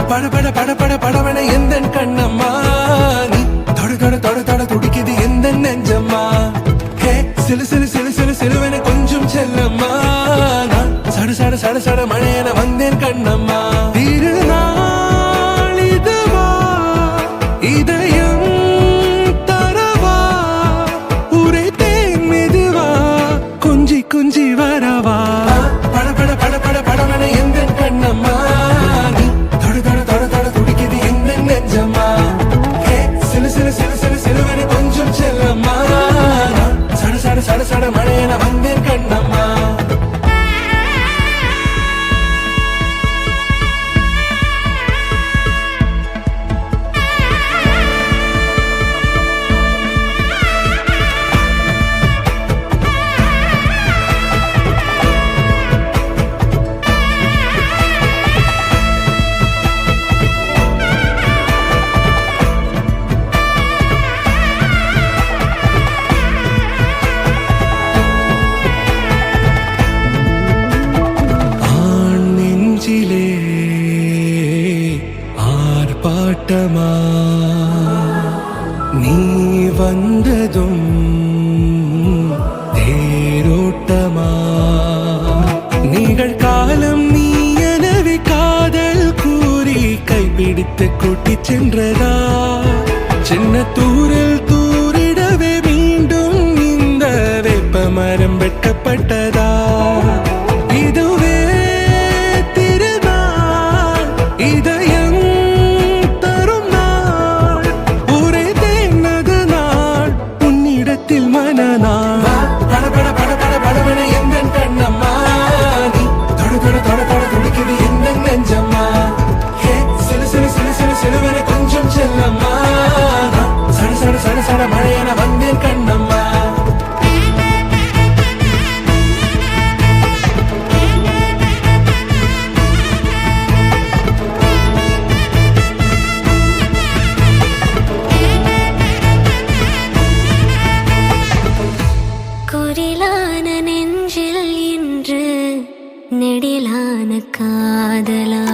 பட பட பட படவன எந்த கண்ணம்மா நீ தொட தொட தொட தொட துடிக்குது எந்த நெஞ்சம்மா ஹே சிலு சிலு சிலு சிலு சிலுவன கொஞ்சம் செல்லம்மா நான் சட சட சட சட மழையன வந்தேன் கண்ணம்மா திருநாள் இதுவா இதயம் தரவா உரைத்தேன் மெதுவா குஞ்சி குஞ்சி வரவா பட பட பட பட படவன எந்த கண்ணம்மா சட சட மழையன வந்தேன் கண்ணம்மா ஆர்ப்பாட்டமா நீ வந்ததும் தேரோட்டமா நிகழ்காலம் நீ எனவே காதல் கூறி கைப்பிடித்து கூட்டிச் சென்றதா சின்ன தூரல் தூரிடவே மீண்டும் இந்த வேப்ப மரம் வெட்கப்பட்டதா இதுவே திருநாள் இதயம் மனநாள் பட பட பட பட படவன எந்த கண்ணம்மா நீ தொட தொட தொட தொட துடிக்குது எந்த நெஞ்சம்மா ஹே சிலு சிலு சிலு சிலு சிலுவன கொஞ்சம் செல்லம்மா சட சட சட சட மழையன வந்தேன் கண்ணம்மா குரிலான நெஞ்சில் இன்று நெடிலான காதலா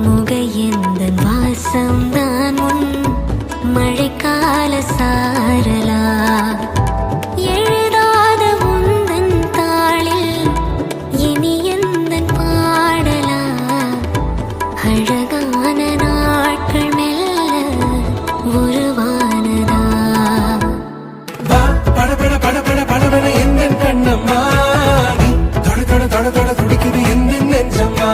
முக எந்த வாசம் தான் உன் மழைக்கால சாரலா எழுதாத உந்தன் தாளில் இனி எந்த பாடலா அழகான நாட்கள் மெல்ல உருவானதா பட பட பட பட படவன எந்த கண்ணம்மா நீ தொட தொட தொட தொட துடிக்குது எந்த நெஞ்சம்மா